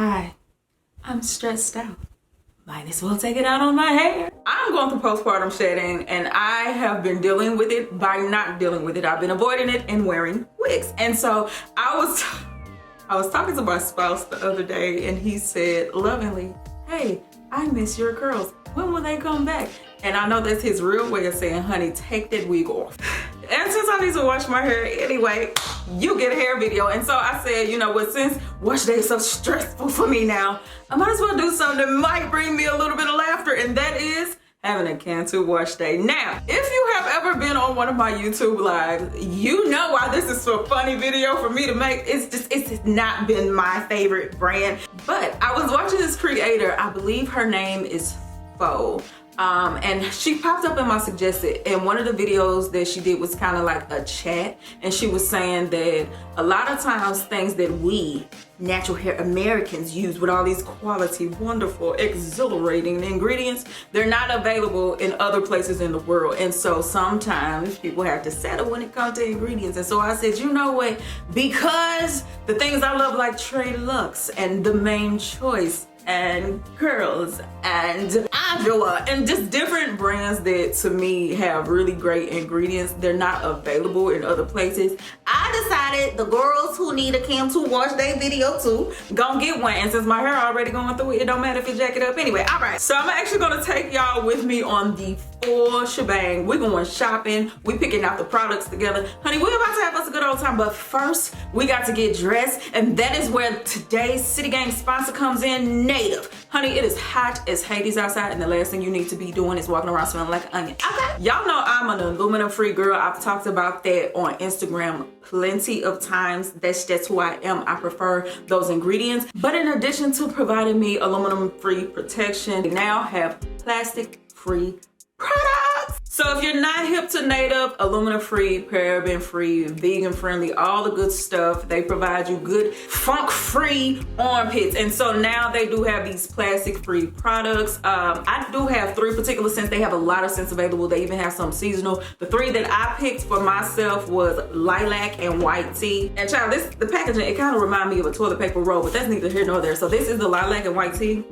Hi, I'm stressed out. Might as well take it out on my hair. I'm going through postpartum shedding and I have been dealing with it by not dealing with it. I've been avoiding it and wearing wigs. And so I was talking to my spouse the other day and he said lovingly, hey, I miss your curls. When will they come back? And I know that's his real way of saying, honey, take that wig off. And since I need to wash my hair anyway, you get a hair video. And so I said, you know what, since wash day is so stressful for me now, I might as well do something that might bring me a little bit of laughter, and that is having a CANTU wash day. Now, if you have ever been on one of my YouTube lives, you know why this is a funny video for me to make. It's not been my favorite brand, but I was watching this creator, I believe her name is Faye. And she popped up in my suggested, and one of the videos that she did was kind of like a chat, and she was saying that a lot of times things that we natural hair Americans use with all these quality, wonderful, exhilarating ingredients, they're not available in other places in the world. And so sometimes people have to settle when it comes to ingredients. And so I said, you know what, because the things I love like Trey Lux and The Main Choice and Curls and Iowa and just different brands that to me have really great ingredients, they're not available in other places. I decided the girls who need a CANTU wash day video too, gonna get one. And since my hair already going through it, it don't matter if you jack it up anyway. All right, so I'm actually gonna take y'all with me on the full shebang. We're going shopping, we picking out the products together. Honey, we're about to have us a good old time, but first we got to get dressed, and that is where today's City Gang sponsor comes in, Native. Honey, it is hot as Hades outside, and the last thing you need to be doing is walking around smelling like an onion. Okay, y'all know I'm an aluminum free girl. I've talked about that on Instagram plenty of times. That's just who I am. I prefer those ingredients, but in addition to providing me aluminum free protection, they now have plastic free products. So if you're not hip to Native, aluminum free, paraben free, vegan friendly, all the good stuff, they provide you good funk free armpits. And so now they do have these plastic free products. I do have 3 particular scents. They have a lot of scents available. They even have some seasonal. The 3 that I picked for myself was lilac and white tea. And child, the packaging, it kind of reminds me of a toilet paper roll, but that's neither here nor there. So this is the lilac and white tea.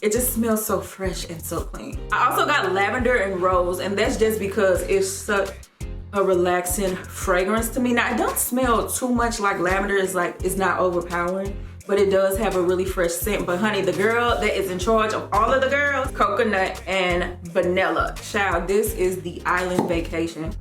It just smells so fresh and so clean. I also got lavender and rose, and that's just because it's such a relaxing fragrance to me. Now, it don't smell too much like lavender. It's not overpowering, but it does have a really fresh scent. But honey, the girl that is in charge of all of the girls, coconut and vanilla. Child, this is the island vacation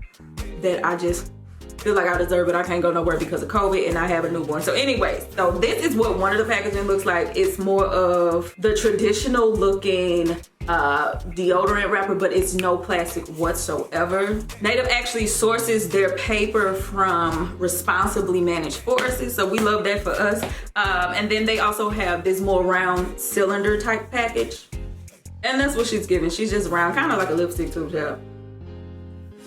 that I just feel like I deserve it. I can't go nowhere because of COVID and I have a newborn. So anyways, so this is what one of the packaging looks like. It's more of the traditional looking deodorant wrapper, but it's no plastic whatsoever. Native actually sources their paper from responsibly managed forests, so we love that for us. And then they also have this more round cylinder type package, and that's what she's giving. She's just round, kind of like a lipstick tube gel.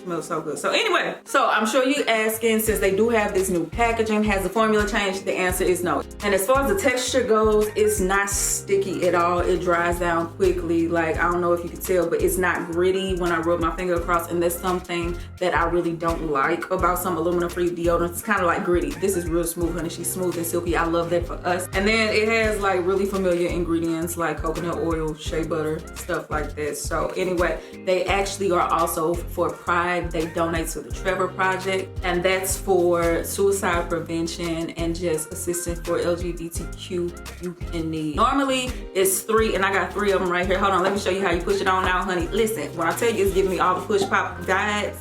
Smells so good. So anyway, so I'm sure you asking, since they do have this new packaging, has the formula changed? The answer is no. And as far as the texture goes, it's not sticky at all. It dries down quickly. Like, I don't know if you can tell, but it's not gritty when I rub my finger across, and that's something that I really don't like about some aluminum free deodorants. It's kind of like gritty. This is real smooth, honey. She's smooth and silky. I love that for us. And then it has like really familiar ingredients like coconut oil, shea butter, stuff like that. So anyway, they actually are also for Pride. They donate to the Trevor Project, and that's for suicide prevention and just assistance for LGBTQ youth in need. Normally it's 3, and I got 3 of them right here. Hold on, let me show you how you push it on now, honey. Listen, when I tell you it's giving me all the push pop guides,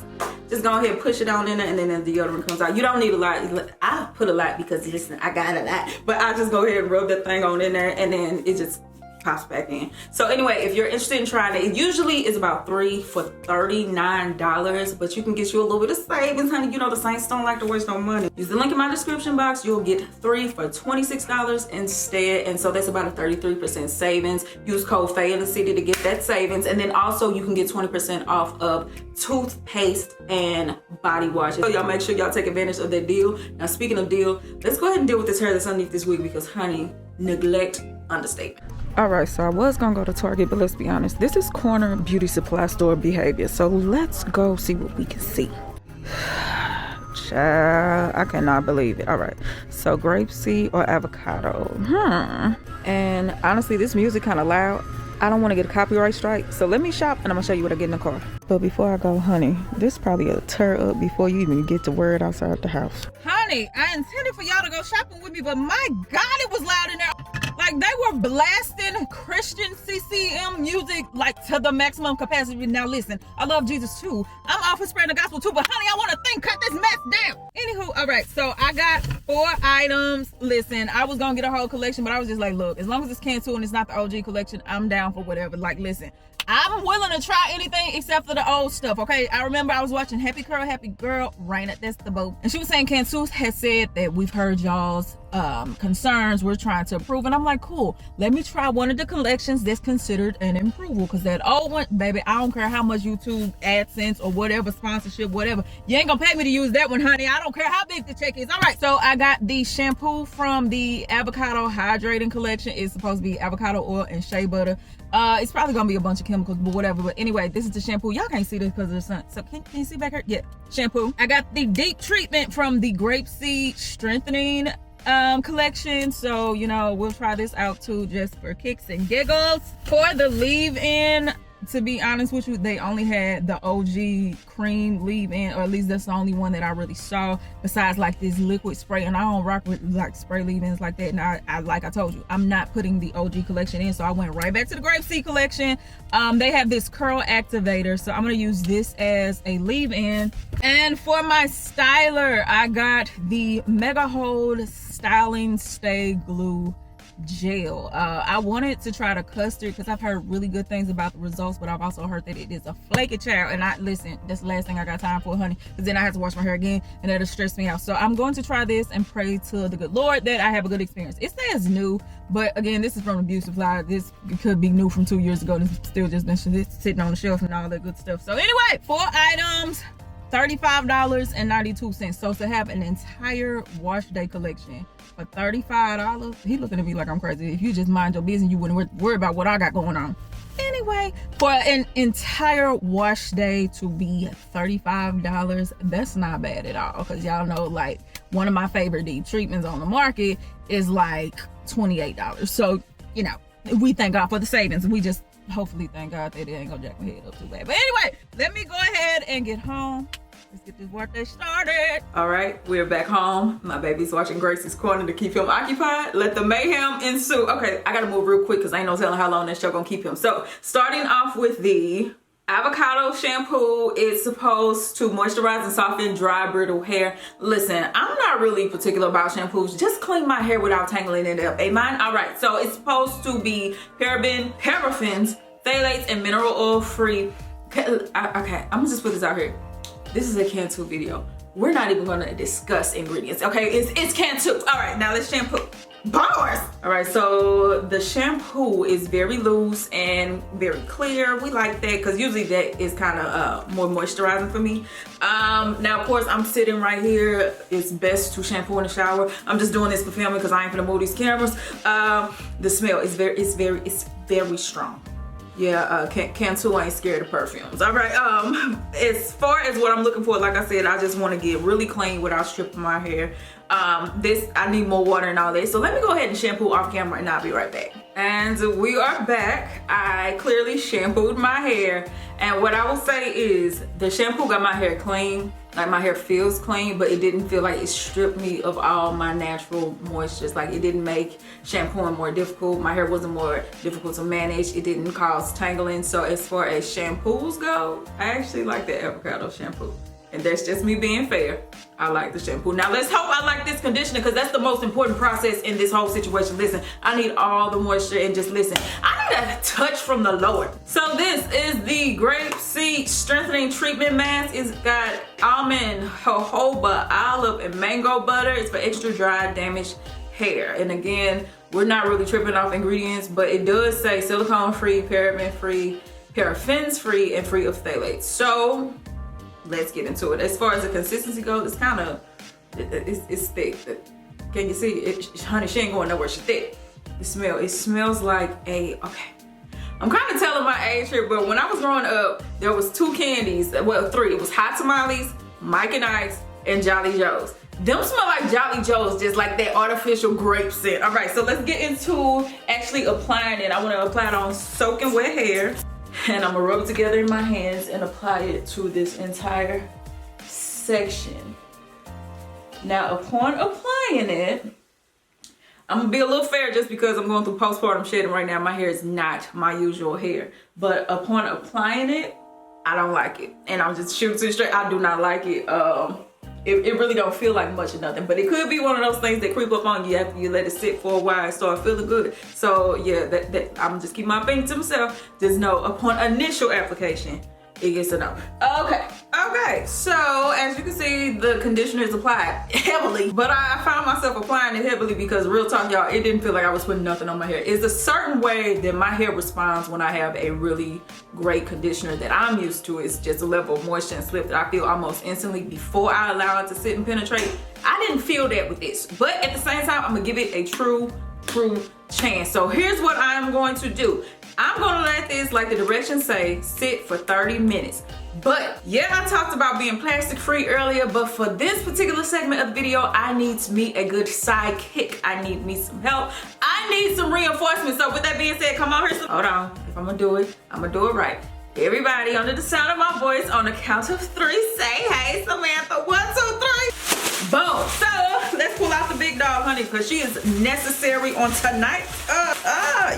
just go ahead and push it on in there, and then the deodorant comes out. You don't need a lot. I put a lot because listen, I got a lot, but I just go ahead and rub that thing on in there, and then it just pops back in. So anyway, if you're interested in trying it, usually it's about 3 for $39, but you can get you a little bit of savings, honey. You know the Saints don't like to waste no money. Use the link in my description box. You'll get 3 for $26 instead, and so that's about a 33% savings. Use code Faye In The City to get that savings, and then also you can get 20% off of toothpaste and body wash. So y'all make sure y'all take advantage of that deal. Now speaking of deal, let's go ahead and deal with this hair that's underneath this wig, because honey, neglect, understatement. All right, so I was gonna go to Target, but let's be honest, this is corner beauty supply store behavior. So let's go see what we can see. Child, I cannot believe it. All right, so grapeseed or avocado? And honestly, this music kind of loud. I don't want to get a copyright strike, so let me shop and I'm gonna show you what I get in the car. But before I go, honey, this probably a tear up before you even get the word outside the house. Honey, I intended for y'all to go shopping with me, but my God, it was loud in there. Like, they were blasting Christian CCM music, like, to the maximum capacity. Now listen, I love Jesus too. I'm all for spreading the gospel too, but honey, I want to cut this mess down. Anywho, all right, so I got 4 items. Listen, I was gonna get a whole collection, but I was just like, look, as long as it's CANTU and it's not the OG collection, I'm down for whatever. Like, listen, I'm willing to try anything except for the old stuff, okay? I remember I was watching Happy Curl, Happy Girl, Raina, that's the boat. And she was saying CANTU had said that we've heard y'all's concerns, we're trying to improve. And I'm like, cool, let me try one of the collections that's considered an improvement. Because that old one, baby, I don't care how much YouTube AdSense or whatever, sponsorship, whatever. You ain't gonna pay me to use that one, honey. I don't care how big the check is. All right, so I got the shampoo from the Avocado Hydrating Collection. It's supposed to be avocado oil and shea butter. It's probably gonna be a bunch of chemicals, but whatever. But anyway, this is the shampoo. Y'all can't see this because of the sun. So can you see back here? Yeah, shampoo. I got the deep treatment from the Grapeseed Strengthening collection. So, you know, we'll try this out too, just for kicks and giggles. For the leave-in, to be honest with you, they only had the OG cream leave-in, or at least that's the only one that I really saw, besides like this liquid spray. And I don't rock with like spray leave-ins like that. And I like I told you, I'm not putting the OG collection in, so I went right back to the Grapeseed collection. They have this curl activator, so I'm gonna use this as a leave-in. And for my styler, I got the Mega Hold Styling Stay Glue gel. I wanted to try the custard because I've heard really good things about the results, but I've also heard that it is a flaky child. And listen, that's the last thing I got time for, honey, because then I have to wash my hair again and that'll stress me out. So I'm going to try this and pray to the good Lord that I have a good experience. It says new, but again, this is from Abuse Supply. This could be new from 2 years ago. This is still just sitting on the shelf and all that good stuff. So anyway, 4 items, $35.92. So to have an entire wash day collection for $35, he looking at me like I'm crazy. If you just mind your business, you wouldn't worry about what I got going on. Anyway, for an entire wash day to be $35, that's not bad at all. Because y'all know, like, one of my favorite deep treatments on the market is like $28. So, you know, we thank God for the savings. We just hopefully thank God that it ain't gonna jack my head up too bad. But anyway, let me go ahead and get home. Let's get this workday started. All right, we're back home. My baby's watching Gracie's Corner to keep him occupied. Let the mayhem ensue. Okay, I gotta move real quick because I ain't no telling how long this show gonna keep him. So starting off with the Avocado Shampoo. It's supposed to moisturize and soften dry, brittle hair. Listen, I'm not really particular about shampoos. Just clean my hair without tangling it up. Amen? All right, so it's supposed to be parabens, phthalates, and mineral oil free. Okay, I'm gonna just put this out here. This is a CANTU video. We're not even gonna discuss ingredients, okay? It's CANTU. All right, now let's shampoo. Bars! All right, so the shampoo is very loose and very clear. We like that because usually that is kind of more moisturizing for me. Now, of course, I'm sitting right here. It's best to shampoo in the shower. I'm just doing this for filming because I ain't gonna move these cameras. The smell is very strong. Yeah, CANTU ain't scared of perfumes. All right, as far as what I'm looking for, like I said, I just want to get really clean without stripping my hair. I need more water and all that. So let me go ahead and shampoo off camera and I'll be right back. And we are back. I clearly shampooed my hair. And what I will say is the shampoo got my hair clean. Like, my hair feels clean, but it didn't feel like it stripped me of all my natural moistures. Like, it didn't make shampooing more difficult. My hair wasn't more difficult to manage. It didn't cause tangling. So as far as shampoos go, I actually like the Avocado Shampoo. And that's just me being fair. I like the shampoo. Now let's hope I like this conditioner because that's the most important process in this whole situation. Listen, I need all the moisture and just listen. I need a touch from the Lord. So this is the Grapeseed Strengthening Treatment Mask. It's got almond, jojoba, olive, and mango butter. It's for extra dry, damaged hair. And again, we're not really tripping off ingredients, but it does say silicone free, paraben free, parabens free, and free of phthalates. So let's get into it. As far as the consistency goes, it's kind of, it's thick. Can you see it? Honey, she ain't going nowhere, she's thick. It smells like okay. I'm kind of telling my age here, but when I was growing up, there was 2 candies, well 3. It was hot tamales, Mike and Ike's, and Jolly Joe's. Them smell like Jolly Joe's, just like that artificial grape scent. All right, so let's get into actually applying it. I want to apply it on soaking wet hair, and I'm gonna rub it together in my hands and apply it to this entire section. Now, upon applying it, I'm gonna be a little fair just because I'm going through postpartum shedding right now. My hair is not my usual hair, but upon applying it, I don't like it, and I'm just shooting to the straight. I do not like it. It really don't feel like much of nothing, but it could be one of those things that creep up on you after you let it sit for a while and start feeling good. So yeah, I'm just keeping my opinion to myself. Just know upon initial application, it gets a no. Okay, so as you can see, the conditioner is applied heavily, but I found myself applying it heavily because real talk, y'all, it didn't feel like I was putting nothing on my hair. It's a certain way that my hair responds when I have a really great conditioner that I'm used to. It's just a level of moisture and slip that I feel almost instantly before I allow it to sit and penetrate. I didn't feel that with this, but at the same time, I'm gonna give it a true chance. So here's what I'm going to do. I'm gonna let this, like the directions say, sit for 30 minutes. But yeah, I talked about being plastic free earlier, but for this particular segment of the video, I need me a good sidekick. I need me some help. I need some reinforcement. So with that being said, come on here. Hold on. If I'm gonna do it, I'm gonna do it right. Everybody under the sound of my voice, on the count of 3, say, hey, Samantha, 1, 2, 3. Boom. So let's pull out the big dog, honey, because she is necessary on tonight.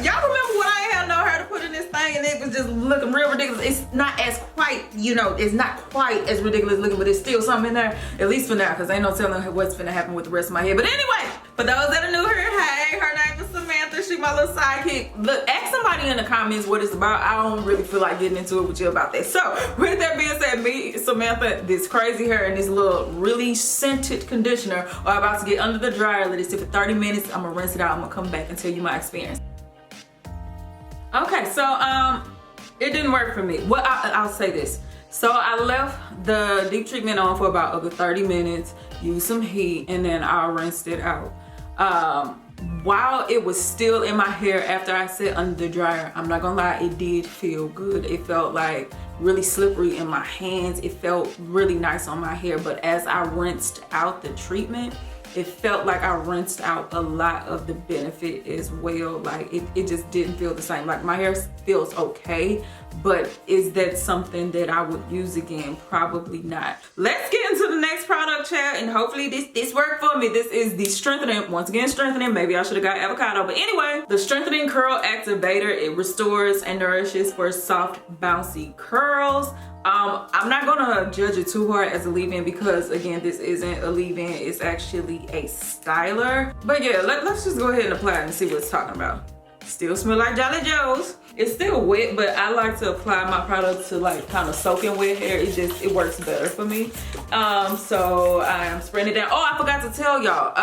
Y'all remember when I had no hair to put in this thing and it was just looking real ridiculous? It's not as quite, you know, it's not quite as ridiculous looking, but it's still something in there, at least for now, because ain't no telling what's gonna happen with the rest of my hair. But anyway, for those that are new here, hey, her name is Samantha. She my little sidekick. Look, ask somebody in the comments what it's about. I don't really feel like getting into it with you about that. So with that being said, me, Samantha, this crazy hair and this little really scented conditioner are about to get under the dryer. Let it sit for 30 minutes. I'm gonna rinse it out. I'm gonna come back and tell you my experience. Okay, so it didn't work for me. Well, I'll say this. So I left the deep treatment on for about over 30 minutes, used some heat, and then I rinsed it out. While it was still in my hair after I sat under the dryer, I'm not gonna lie, it did feel good. It felt like really slippery in my hands. It felt really nice on my hair, but as I rinsed out the treatment, it felt like I rinsed out a lot of the benefit as well. Like it just didn't feel the same. Like my hair feels okay, but is that something that I would use again? Probably not. Let's get into the next product, chat, and hopefully this worked for me. This is the strengthening, once again strengthening. Maybe I should have got avocado, but anyway, the strengthening curl activator. It restores and nourishes for soft, bouncy curls. I'm not gonna judge it too hard as a leave-in because again, this isn't a leave-in, it's actually a styler. But yeah, let's just go ahead and apply it and see what it's talking about. Still smell like Jolly Joe's. It's still wet, but I like to apply my product to like kind of soaking wet hair. It works better for me. So I'm spraying it down. Oh, I forgot to tell y'all,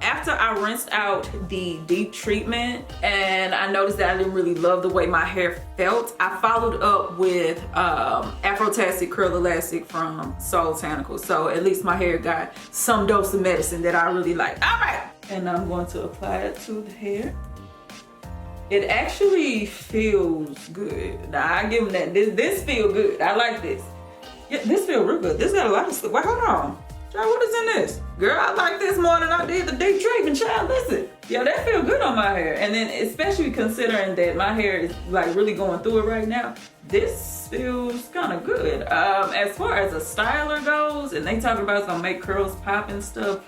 after I rinsed out the deep treatment and I noticed that I didn't really love the way my hair felt, I followed up with Afrotastic Curl Elastic from Soul Botanicals. So at least my hair got some dose of medicine that I really like. All right, and I'm going to apply it to the hair. It actually feels good. Now I give them that. This feel good. I like this. Yeah, this feel real good. This got a lot of stuff. Wait, hold on. Child, what is in this? Girl, I like this more than I did the deep treatment. Child, listen. Yeah, that feel good on my hair. And then especially considering that my hair is like really going through it right now, this feels kind of good. As far as a styler goes, and they talking about it's gonna make curls pop and stuff,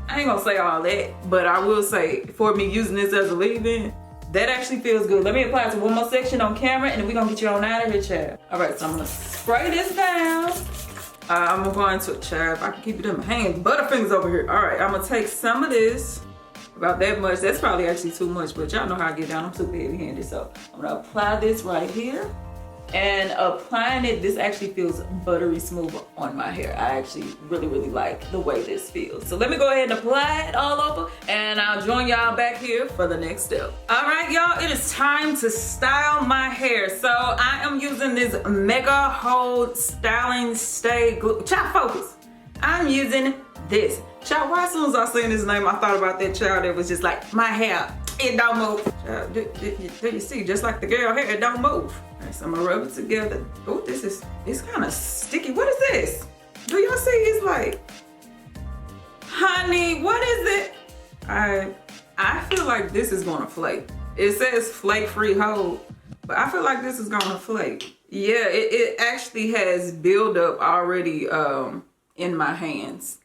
I ain't gonna say all that, but I will say for me using this as a leave-in, that actually feels good. Let me apply it to one more section on camera and then we're gonna get you on out of here, child. All right, so I'm gonna spray this down. I'm going to, child, if I can keep it in my hand, Butterfingers over here. All right, I'm gonna take some of this, about that much. That's probably actually too much, but y'all know how I get down. I'm super heavy-handed, so I'm gonna apply this right here. And applying it, this actually feels buttery smooth on my hair. I actually really like the way this feels. So let me go ahead and apply it all over and I'll join y'all back here for the next step. All right, y'all, it is time to style my hair. So I am using this Mega Hold Styling Stay Glue. Child, focus. I'm using this. Child, why as soon as I seen this name, I thought about that child that was just like, my hair, it don't move. Child, do you see, just like the girl hair, it don't move. All right, so I'm gonna rub it together. Oh, it's kind of sticky. What is this? Do y'all see? It's like, Honey, what is it? I feel like this is gonna flake. It says flake free hold, but I feel like this is gonna flake. Yeah, it actually has buildup already in my hands.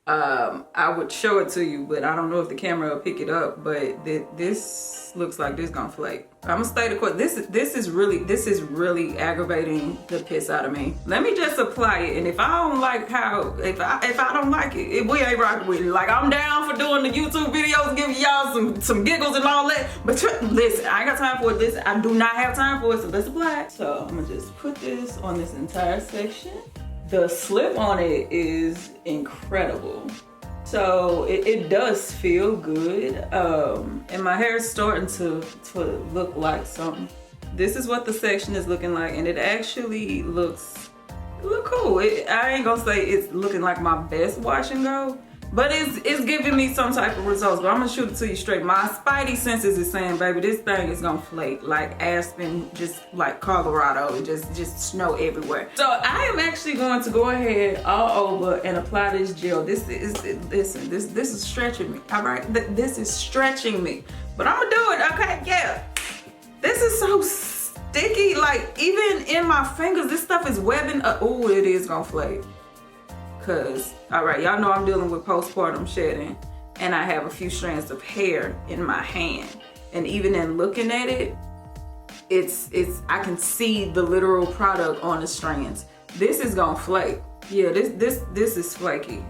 I would show it to you, but I don't know if the camera will pick it up, but this looks like this gonna flake. I'm gonna stay the course. This is really aggravating the piss out of me. Let me just apply it, and if I don't like how, if I don't like it, we ain't rocking with it. Like, I'm down for doing the YouTube videos, giving y'all some giggles and all that, but listen, I ain't got time for this. I do not have time for it, so let's apply it. So I'm gonna just put this on this entire section. The slip on it is incredible. So it does feel good. And my hair is starting to look like something. This is what the section is looking like, and it actually look cool. I ain't gonna say it's looking like my best wash and go, but it's giving me some type of results. But I'm gonna shoot it to you straight. My spidey senses is saying, baby, this thing is gonna flake like Aspen, just like Colorado. It just snow everywhere. So I am actually going to go ahead all over and apply this gel. This is stretching me. All right, this is stretching me, but I'm gonna do it. Okay, yeah. This is so sticky. Like, even in my fingers, this stuff is webbing. Oh, it is gonna flake. Cause, all right, y'all know I'm dealing with postpartum shedding, and I have a few strands of hair in my hand. And even in looking at it, I can see the literal product on the strands. This is gonna flake. Yeah, this is flaky.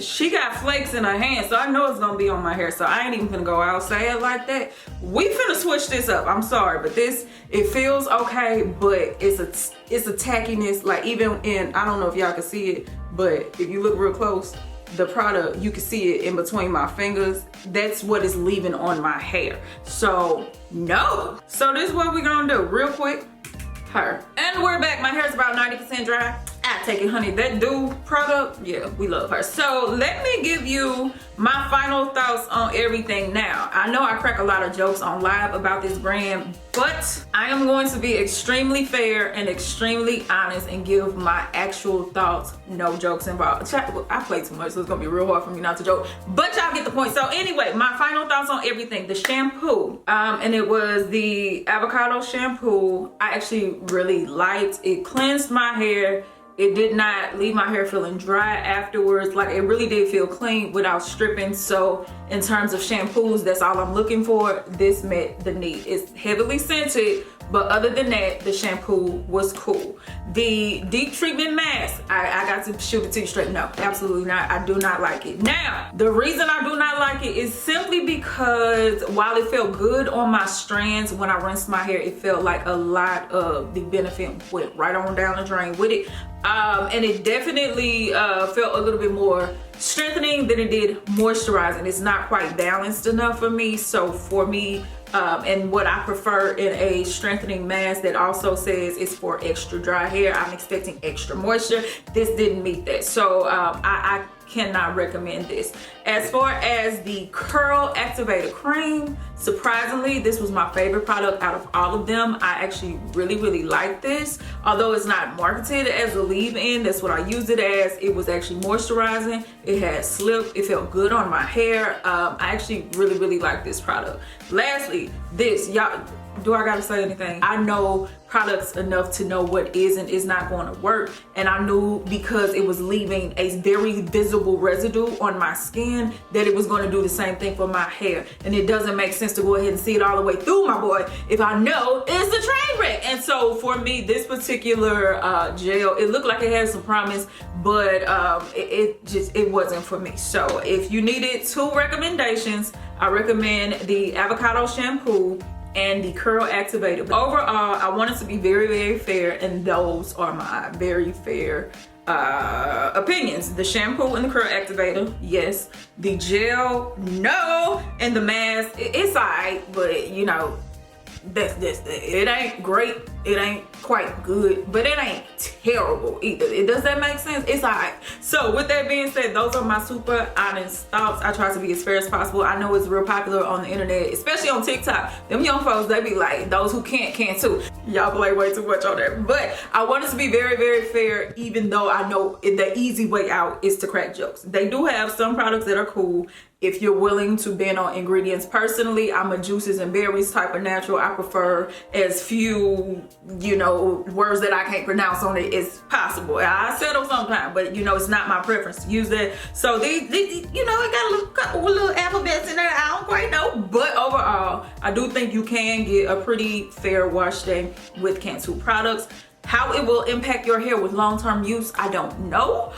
She got flakes in her hand, so I know it's gonna be on my hair. So I ain't even gonna go out say it like that. We finna switch this up. I'm sorry, but it feels okay, but it's a tackiness. Like, even in, I don't know if y'all can see it, but if you look real close, the product, you can see it in between my fingers. That's what is leaving on my hair. So no. So this is what we're gonna do real quick. Her. And we're back. My hair's about 90% dry. I take it, honey. That Dew product, yeah, we love her. So let me give you my final thoughts on everything now. I know I crack a lot of jokes on live about this brand, but I am going to be extremely fair and extremely honest and give my actual thoughts, no jokes involved. I play too much, so it's gonna be real hard for me not to joke, but y'all get the point. So anyway, my final thoughts on everything. The shampoo, and it was the Avocado Shampoo. I actually really liked. It cleansed my hair. It did not leave my hair feeling dry afterwards. Like, it really did feel clean without stripping. So in terms of shampoos, that's all I'm looking for. This met the need. It's heavily scented, but other than that, the shampoo was cool. The deep treatment mask, I got to shoot it to you straight. No, absolutely not. I do not like it. Now, the reason I do not like it is simply because while it felt good on my strands, when I rinsed my hair, it felt like a lot of the benefit went right on down the drain with it. And it definitely felt a little bit more strengthening than it did moisturizing. It's not quite balanced enough for me. So for me, and what I prefer in a strengthening mask that also says it's for extra dry hair, I'm expecting extra moisture. This didn't meet that. So I cannot recommend this. As far as the Curl Activator Cream, surprisingly, this was my favorite product out of all of them. I actually really like this. Although it's not marketed as a leave-in, that's what I used it as. It was actually moisturizing. It had slip. It felt good on my hair. I actually really like this product. Lastly, this, y'all, do I gotta say anything? I know products enough to know what is and is not going to work, and I knew because it was leaving a very visible residue on my skin that it was going to do the same thing for my hair. And it doesn't make sense to go ahead and see it all the way through, my boy, if I know it's a train wreck. And so for me, this particular gel, it looked like it had some promise, but it wasn't for me. So if you needed two recommendations, I recommend the Avocado Shampoo and the Curl Activator. But overall, I wanted to be very fair, and those are my very fair opinions. The shampoo and the Curl Activator, yes. The gel, no. And the mask, it's alright, but you know, it ain't great, it ain't quite good, but it ain't terrible either. Does that make sense? It's alright. So with that being said, those are my super honest thoughts. I try to be as fair as possible. I know it's real popular on the internet, especially on TikTok. Them young folks, they be like, those who can't too. Y'all play way too much on that. But I want us to be very, very fair, even though I know the easy way out is to crack jokes. They do have some products that are cool if you're willing to bend on ingredients. Personally, I'm a juices and berries type of natural. I prefer as few, you know, words that I can't pronounce on it as possible. I settle sometimes, but you know, it's not my preference to use that. So these you know, it got a couple little alphabets in there. I don't quite know, but overall, I do think you can get a pretty fair wash day with CANTU products. How it will impact your hair with long-term use, I don't know.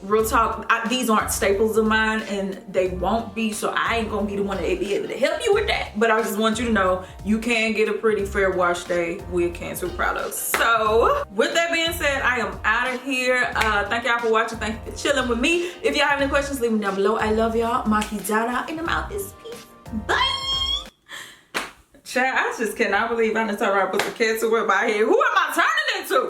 Real talk, these aren't staples of mine, and they won't be, so I ain't gonna be the one to be able to help you with that. But I just want you to know you can get a pretty fair wash day with CANTU products. So with that being said, I am out of here. Thank y'all for watching. Thank you for chilling with me. If y'all have any questions, leave them down below. I love y'all. Makidara in the mouth is peace. Bye. Child, I just cannot believe I done turned around and put the CANTU in my head. Who am I turning